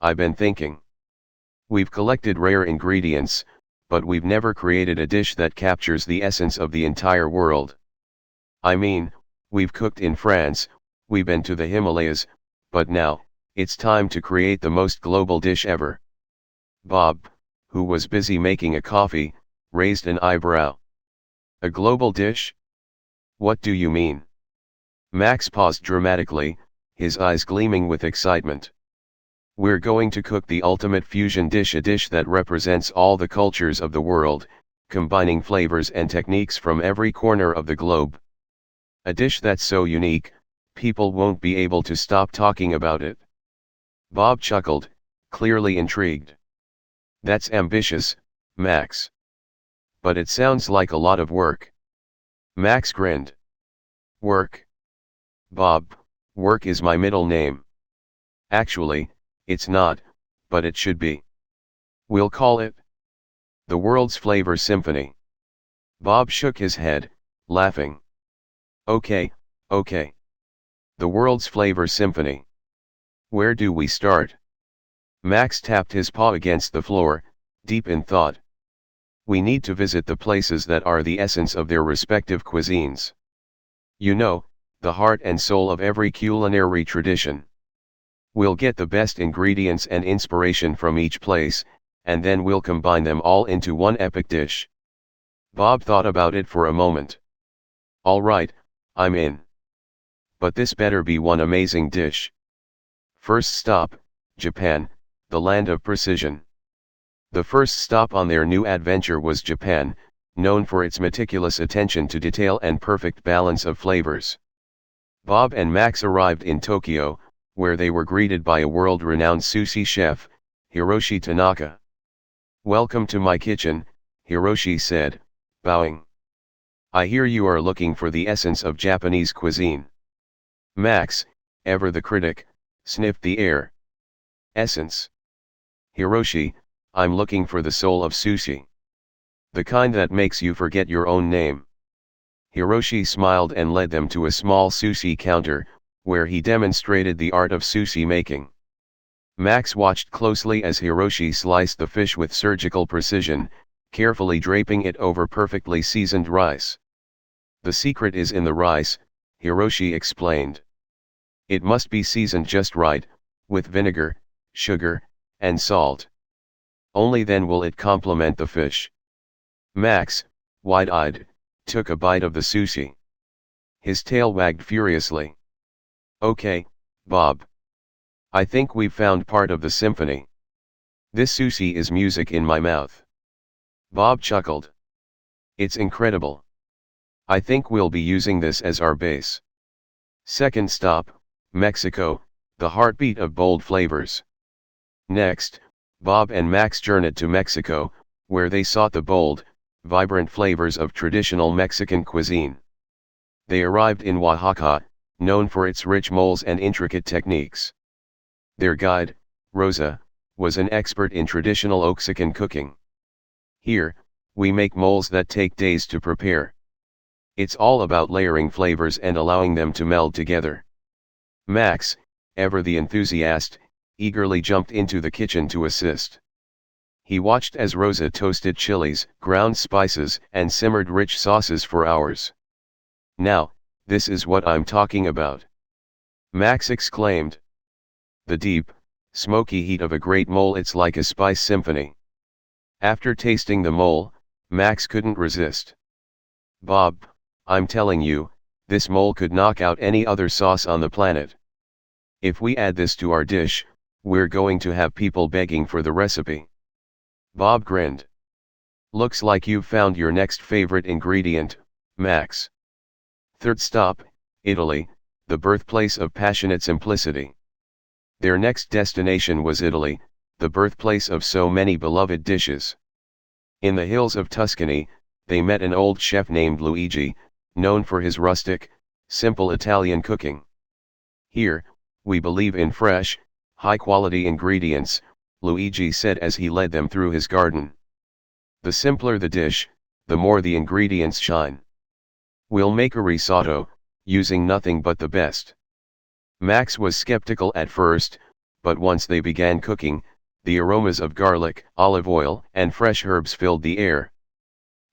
I've been thinking. We've collected rare ingredients, but we've never created a dish that captures the essence of the entire world. I mean, we've cooked in France, we've been to the Himalayas, but now, it's time to create the most global dish ever. Bob, who was busy making a coffee, raised an eyebrow. A global dish? What do you mean? Max paused dramatically, his eyes gleaming with excitement. We're going to cook the ultimate fusion dish, a dish that represents all the cultures of the world, combining flavors and techniques from every corner of the globe. A dish that's so unique, people won't be able to stop talking about it. Bob chuckled, clearly intrigued. That's ambitious, Max. But it sounds like a lot of work. Max grinned. Work? Bob, work is my middle name. Actually, it's not, but it should be. We'll call it the World's Flavor Symphony. Bob shook his head, laughing. Okay. The World's Flavor Symphony. Where do we start? Max tapped his paw against the floor, deep in thought. We need to visit the places that are the essence of their respective cuisines. You know, the heart and soul of every culinary tradition. We'll get the best ingredients and inspiration from each place, and then we'll combine them all into one epic dish. Bob thought about it for a moment. All right, I'm in. But this better be one amazing dish. First stop, Japan, the land of precision. The first stop on their new adventure was Japan, known for its meticulous attention to detail and perfect balance of flavors. Bob and Max arrived in Tokyo, where they were greeted by a world-renowned sushi chef, Hiroshi Tanaka. Welcome to my kitchen, Hiroshi said, bowing. I hear you are looking for the essence of Japanese cuisine. Max, ever the critic, sniffed the air. Essence? Hiroshi, I'm looking for the soul of sushi. The kind that makes you forget your own name. Hiroshi smiled and led them to a small sushi counter, where he demonstrated the art of sushi making. Max watched closely as Hiroshi sliced the fish with surgical precision, carefully draping it over perfectly seasoned rice. The secret is in the rice, Hiroshi explained. It must be seasoned just right, with vinegar, sugar, and salt. Only then will it complement the fish. Max, wide-eyed, took a bite of the sushi. His tail wagged furiously. Okay, Bob. I think we've found part of the symphony. This sushi is music in my mouth. Bob chuckled. It's incredible. I think we'll be using this as our base. Second stop, Mexico, the heartbeat of bold flavors. Next, Bob and Max journeyed to Mexico, where they sought the bold, vibrant flavors of traditional Mexican cuisine. They arrived in Oaxaca, known for its rich moles and intricate techniques. Their guide, Rosa, was an expert in traditional Oaxacan cooking. Here, we make moles that take days to prepare. It's all about layering flavors and allowing them to meld together. Max, ever the enthusiast, eagerly jumped into the kitchen to assist. He watched as Rosa toasted chilies, ground spices, and simmered rich sauces for hours. Now, this is what I'm talking about, Max exclaimed. The deep, smoky heat of a great mole, it's like a spice symphony. After tasting the mole, Max couldn't resist. Bob, I'm telling you, this mole could knock out any other sauce on the planet. If we add this to our dish, we're going to have people begging for the recipe. Bob grinned. Looks like you've found your next favorite ingredient, Max. Third stop, Italy, the birthplace of passionate simplicity. Their next destination was Italy, the birthplace of so many beloved dishes. In the hills of Tuscany, they met an old chef named Luigi, known for his rustic, simple Italian cooking. Here, we believe in fresh, high-quality ingredients, Luigi said as he led them through his garden. The simpler the dish, the more the ingredients shine. We'll make a risotto, using nothing but the best. Max was skeptical at first, but once they began cooking, the aromas of garlic, olive oil, and fresh herbs filled the air.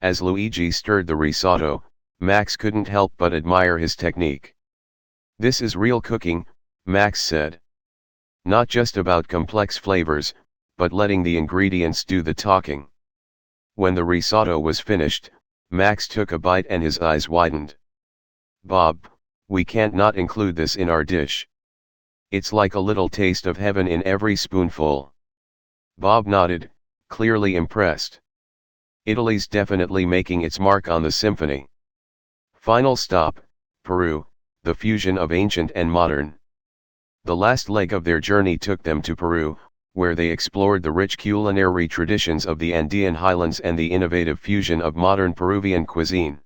As Luigi stirred the risotto, Max couldn't help but admire his technique. "This is real cooking," Max said. "Not just about complex flavors, but letting the ingredients do the talking." When the risotto was finished, Max took a bite and his eyes widened. "Bob, we can't not include this in our dish. It's like a little taste of heaven in every spoonful." Bob nodded, clearly impressed. Italy's definitely making its mark on the symphony. Final stop, Peru, the fusion of ancient and modern. The last leg of their journey took them to Peru, where they explored the rich culinary traditions of the Andean highlands and the innovative fusion of modern Peruvian cuisine.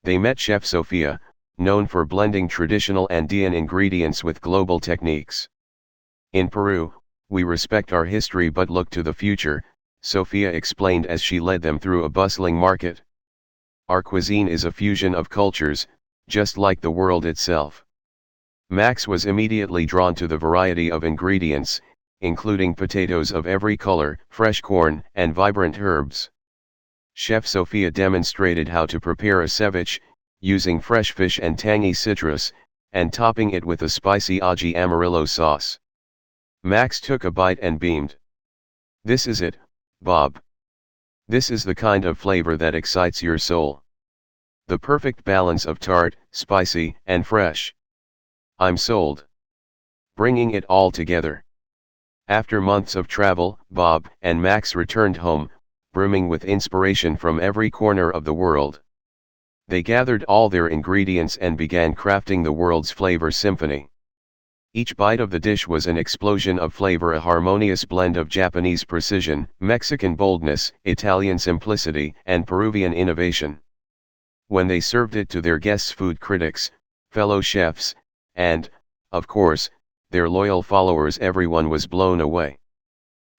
They met Chef Sofia, known for blending traditional Andean ingredients with global techniques. "In Peru, we respect our history but look to the future," Sofia explained as she led them through a bustling market. "Our cuisine is a fusion of cultures, just like the world itself." Max was immediately drawn to the variety of ingredients, including potatoes of every color, fresh corn, and vibrant herbs. Chef Sofia demonstrated how to prepare a ceviche, using fresh fish and tangy citrus, and topping it with a spicy ají amarillo sauce. Max took a bite and beamed. "This is it, Bob. This is the kind of flavor that excites your soul. The perfect balance of tart, spicy, and fresh. I'm sold." Bringing it all together. After months of travel, Bob and Max returned home, brimming with inspiration from every corner of the world. They gathered all their ingredients and began crafting the world's flavor symphony. Each bite of the dish was an explosion of flavor, a harmonious blend of Japanese precision, Mexican boldness, Italian simplicity, and Peruvian innovation. When they served it to their guests, food critics, fellow chefs, and, of course, their loyal followers, everyone was blown away.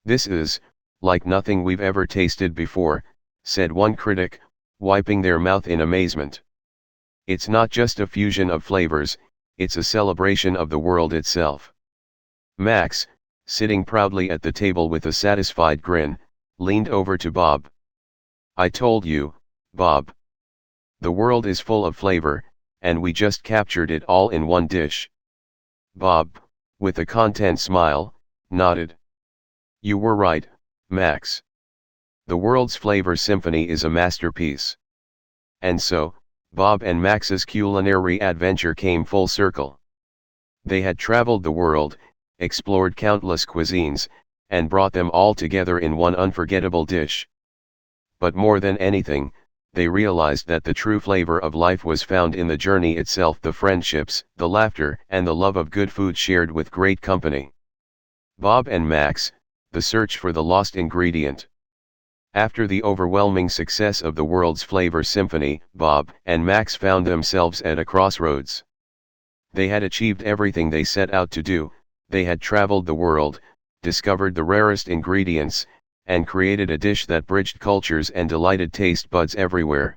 "This is, like nothing we've ever tasted before," said one critic, wiping their mouth in amazement. "It's not just a fusion of flavors, it's a celebration of the world itself." Max, sitting proudly at the table with a satisfied grin, leaned over to Bob. "I told you, Bob. The world is full of flavor, and we just captured it all in one dish." Bob, with a content smile, nodded. "You were right, Max. The world's flavor symphony is a masterpiece." And so, Bob and Max's culinary adventure came full circle. They had traveled the world, explored countless cuisines, and brought them all together in one unforgettable dish. But more than anything, they realized that the true flavor of life was found in the journey itself, the friendships, the laughter, and the love of good food shared with great company. Bob and Max, the search for the lost ingredient. After the overwhelming success of the world's flavor symphony, Bob and Max found themselves at a crossroads. They had achieved everything they set out to do. They had traveled the world, discovered the rarest ingredients, and created a dish that bridged cultures and delighted taste buds everywhere.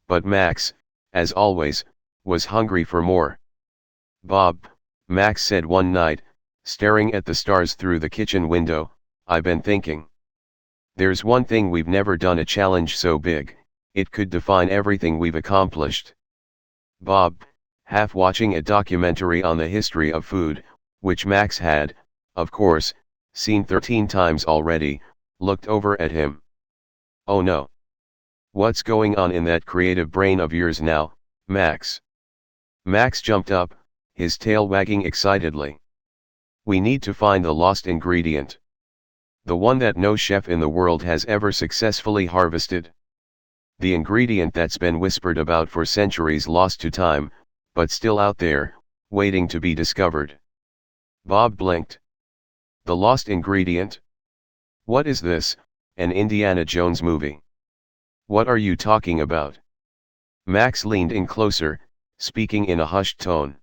But Max, as always, was hungry for more. "Bob," Max said one night, staring at the stars through the kitchen window, "I've been thinking. There's one thing we've never done, a challenge so big, it could define everything we've accomplished." Bob, half watching a documentary on the history of food, which Max had, of course, seen 13 times already, looked over at him. "Oh no. What's going on in that creative brain of yours now, Max?" Max jumped up, his tail wagging excitedly. "We need to find the lost ingredient. The one that no chef in the world has ever successfully harvested. The ingredient that's been whispered about for centuries, lost to time, but still out there, waiting to be discovered." Bob blinked. "The lost ingredient? What is this, an Indiana Jones movie? What are you talking about?" Max leaned in closer, speaking in a hushed tone.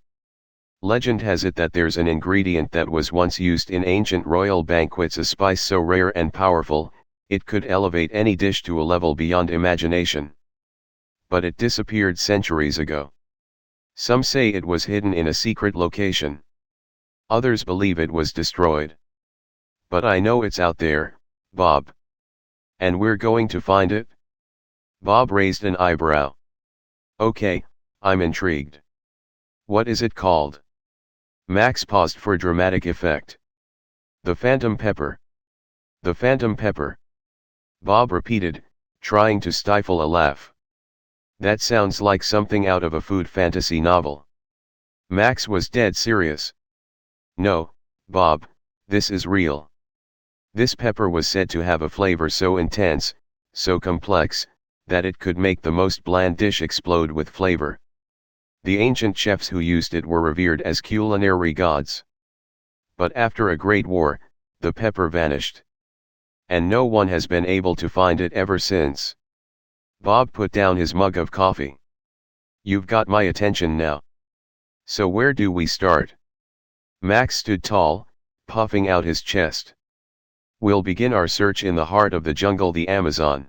"Legend has it that there's an ingredient that was once used in ancient royal banquets, a spice so rare and powerful, it could elevate any dish to a level beyond imagination. But it disappeared centuries ago. Some say it was hidden in a secret location. Others believe it was destroyed. But I know it's out there, Bob. And we're going to find it? Bob raised an eyebrow. Okay, I'm intrigued. What is it called? Max paused for dramatic effect. The phantom pepper. The phantom pepper. Bob repeated, trying to stifle a laugh. That sounds like something out of a food fantasy novel. Max was dead serious. No, Bob, this is real. This pepper was said to have a flavor so intense, so complex, that it could make the most bland dish explode with flavor. The ancient chefs who used it were revered as culinary gods. But after a great war, the pepper vanished. And no one has been able to find it ever since. Bob put down his mug of coffee. You've got my attention now. So where do we start? Max stood tall, puffing out his chest. We'll begin our search in the heart of the jungle, the Amazon.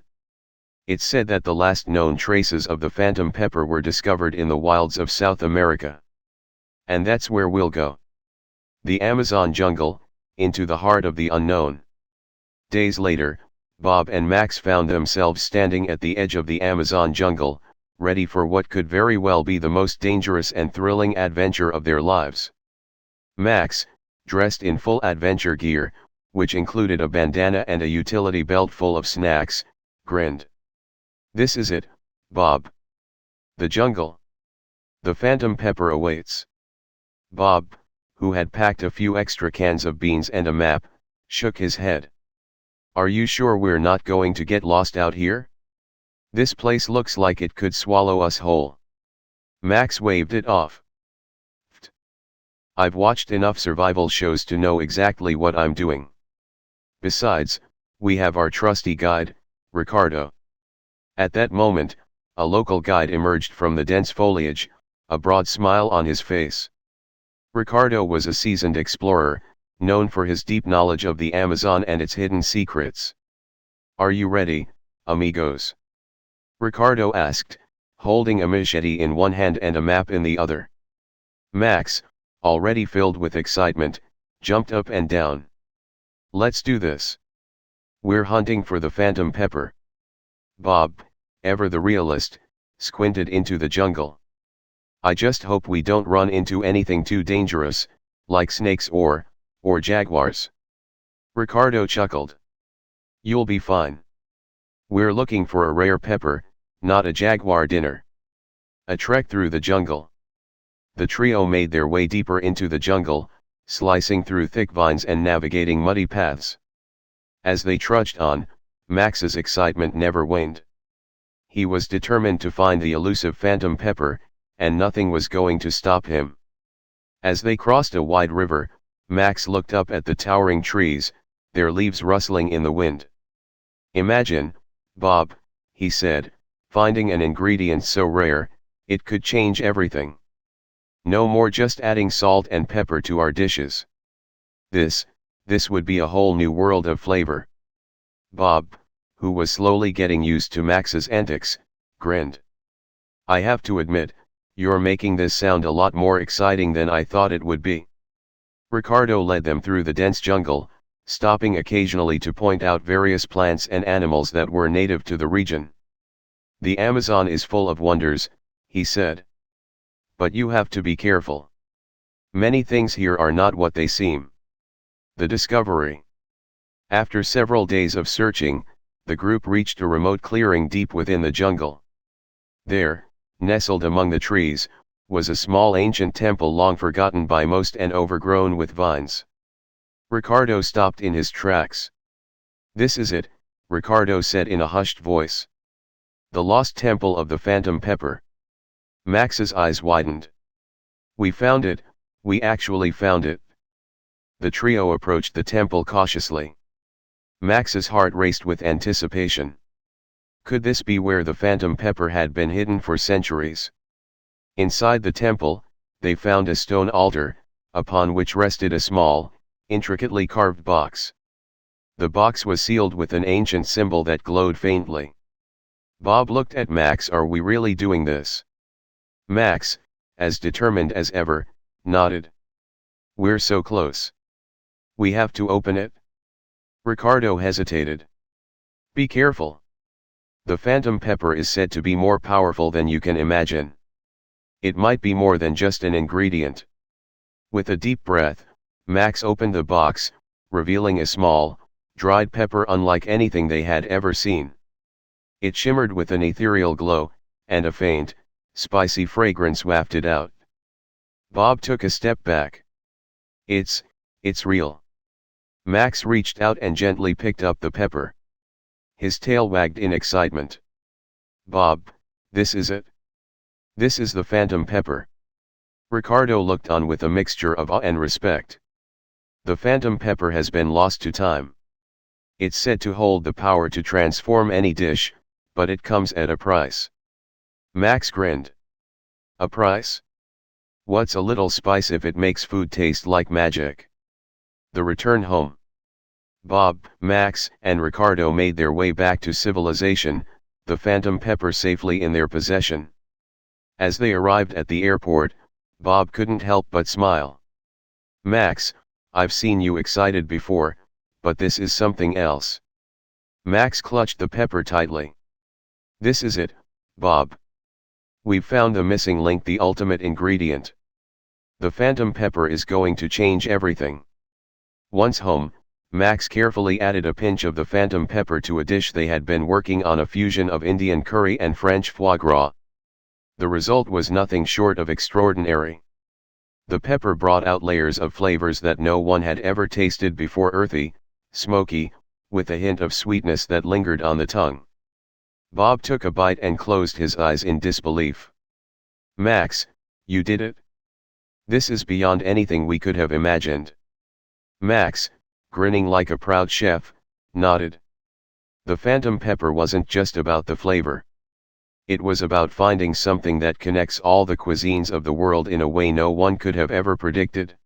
It's said that the last known traces of the phantom pepper were discovered in the wilds of South America. And that's where we'll go. The Amazon jungle, into the heart of the unknown. Days later, Bob and Max found themselves standing at the edge of the Amazon jungle, ready for what could very well be the most dangerous and thrilling adventure of their lives. Max, dressed in full adventure gear, which included a bandana and a utility belt full of snacks, grinned. This is it, Bob. The jungle. The phantom pepper awaits. Bob, who had packed a few extra cans of beans and a map, shook his head. Are you sure we're not going to get lost out here? This place looks like it could swallow us whole. Max waved it off. I've watched enough survival shows to know exactly what I'm doing. Besides, we have our trusty guide, Ricardo. At that moment, a local guide emerged from the dense foliage, a broad smile on his face. Ricardo was a seasoned explorer, known for his deep knowledge of the Amazon and its hidden secrets. Are you ready, amigos? Ricardo asked, holding a machete in one hand and a map in the other. Max, already filled with excitement, jumped up and down. Let's do this. We're hunting for the phantom pepper. Bob, ever the realist, squinted into the jungle. I just hope we don't run into anything too dangerous, like snakes or jaguars. Ricardo chuckled. You'll be fine. We're looking for a rare pepper, not a jaguar dinner. A trek through the jungle. The trio made their way deeper into the jungle, slicing through thick vines and navigating muddy paths. As they trudged on, Max's excitement never waned. He was determined to find the elusive phantom pepper, and nothing was going to stop him. As they crossed a wide river, Max looked up at the towering trees, their leaves rustling in the wind. Imagine, Bob, he said, finding an ingredient so rare, it could change everything. No more just adding salt and pepper to our dishes. This would be a whole new world of flavor. Bob, who was slowly getting used to Max's antics, grinned. I have to admit, you're making this sound a lot more exciting than I thought it would be. Ricardo led them through the dense jungle, stopping occasionally to point out various plants and animals that were native to the region. The Amazon is full of wonders, he said. But you have to be careful. Many things here are not what they seem. The discovery. After several days of searching, the group reached a remote clearing deep within the jungle. There, nestled among the trees, was a small ancient temple long forgotten by most and overgrown with vines. Ricardo stopped in his tracks. This is it, Ricardo said in a hushed voice. The lost temple of the phantom pepper. Max's eyes widened. We found it, we actually found it. The trio approached the temple cautiously. Max's heart raced with anticipation. Could this be where the phantom pepper had been hidden for centuries? Inside the temple, they found a stone altar, upon which rested a small, intricately carved box. The box was sealed with an ancient symbol that glowed faintly. Bob looked at Max. Are we really doing this? Max, as determined as ever, nodded. We're so close. We have to open it? Ricardo hesitated. Be careful. The phantom pepper is said to be more powerful than you can imagine. It might be more than just an ingredient. With a deep breath, Max opened the box, revealing a small, dried pepper unlike anything they had ever seen. It shimmered with an ethereal glow, and a faint, spicy fragrance wafted out. Bob took a step back. It's real. Max reached out and gently picked up the pepper. His tail wagged in excitement. Bob, this is it? This is the phantom pepper. Ricardo looked on with a mixture of awe and respect. The phantom pepper has been lost to time. It's said to hold the power to transform any dish, but it comes at a price. Max grinned. A price? What's a little spice if it makes food taste like magic? The return home. Bob, Max, and Ricardo made their way back to civilization, the phantom pepper safely in their possession. As they arrived at the airport, Bob couldn't help but smile. Max, I've seen you excited before, but this is something else. Max clutched the pepper tightly. This is it, Bob. We've found the missing link, the ultimate ingredient. The phantom pepper is going to change everything. Once home, Max carefully added a pinch of the phantom pepper to a dish they had been working on, a fusion of Indian curry and French foie gras. The result was nothing short of extraordinary. The pepper brought out layers of flavors that no one had ever tasted before, earthy, smoky, with a hint of sweetness that lingered on the tongue. Bob took a bite and closed his eyes in disbelief. Max, you did it? This is beyond anything we could have imagined. Max, grinning like a proud chef, nodded. The phantom pepper wasn't just about the flavor. It was about finding something that connects all the cuisines of the world in a way no one could have ever predicted.